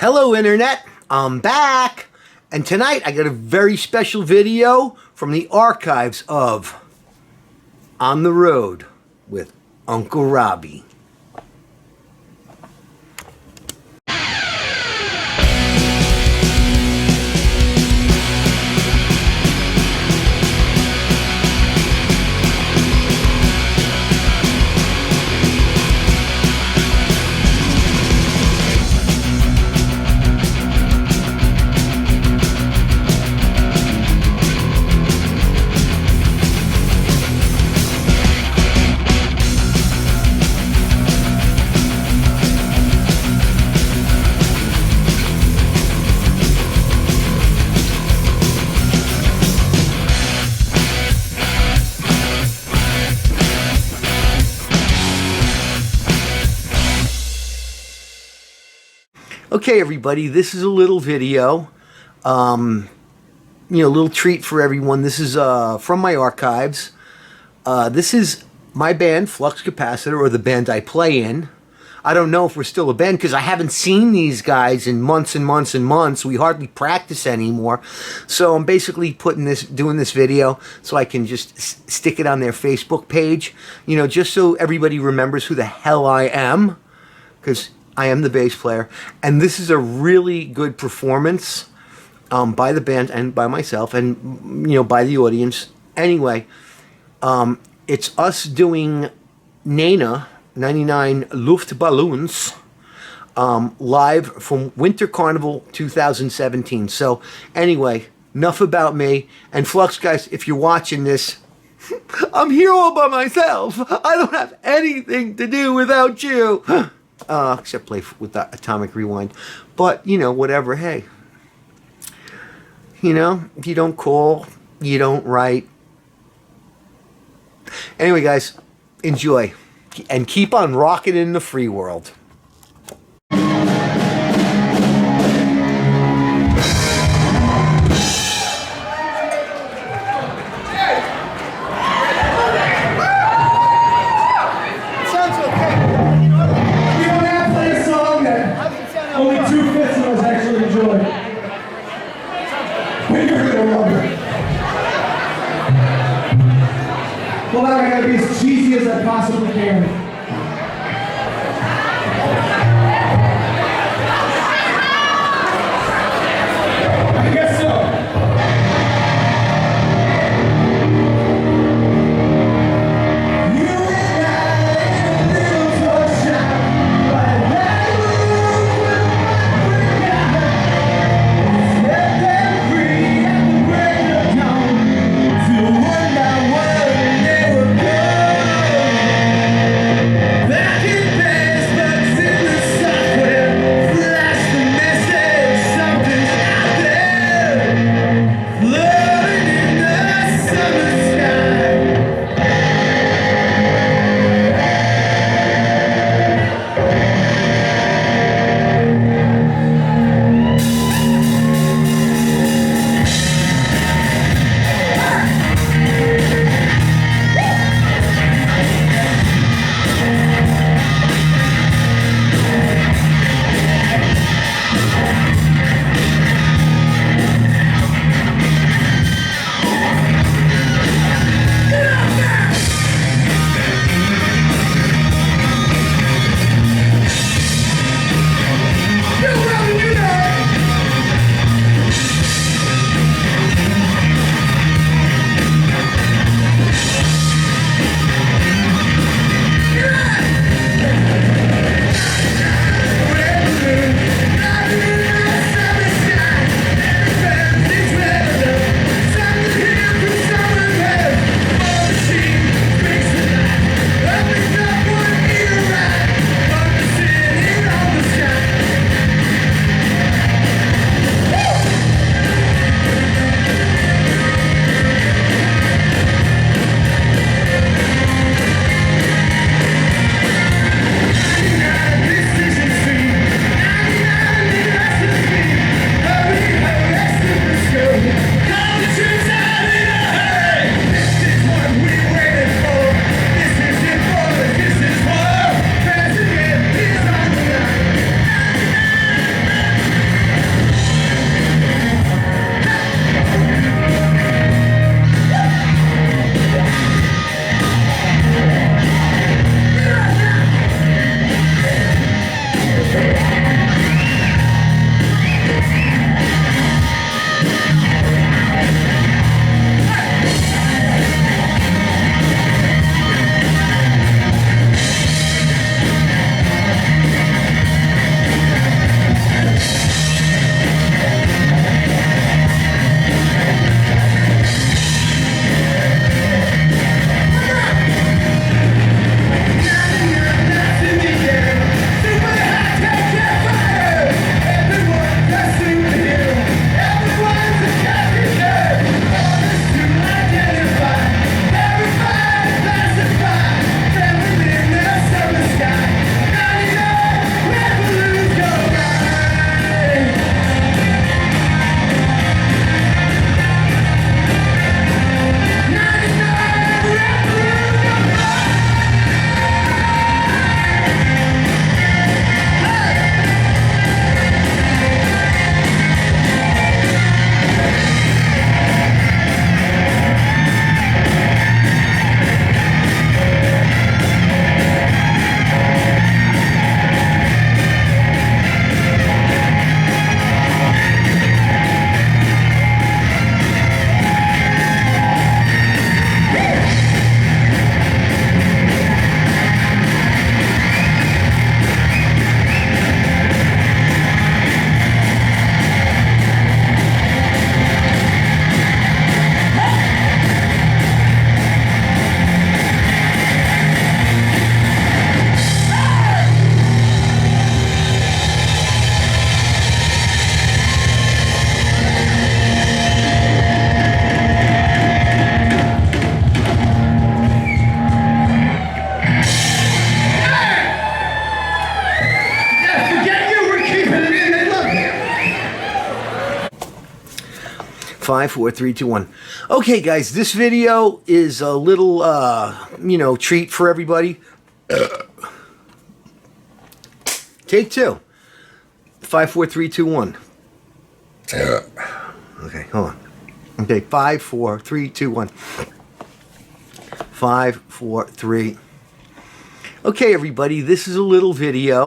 Hello Internet, I'm back, and tonight I got a very special video from the archives of On the Road with Uncle Robbie. Okay, everybody, this is a little video, a little treat for everyone. This is from my archives. This is my band, FLUX CAPACITOR, or the band I play in. I don't know if we're still a band because I haven't seen these guys in months and months and months. We hardly practice anymore. So I'm basically doing this video so I can just stick it on their Facebook page, just so everybody remembers who the hell I am, because I am the bass player, and this is a really good performance by the band and by myself and, by the audience. Anyway, it's us doing Nena, 99 Luftballons, live from Winter Carnival 2017. So anyway, enough about me. And Flux guys, if you're watching this, I'm here all by myself. I don't have anything to do without you. Except play with that Atomic Rewind. But, whatever, hey. If you don't call, you don't write. Anyway, guys, enjoy. And keep on rocking in the free world. Well, I gotta be as cheesy as I possibly can. I guess so. Yeah. Five, four, three, two, one. Okay, guys, this video is a little, treat for everybody. Take two. 5, 4, 3, 2, 1. Okay, hold on. Okay, 5, 4, 3, 2, 1. 5, 4, 3. Okay, everybody, this is a little video.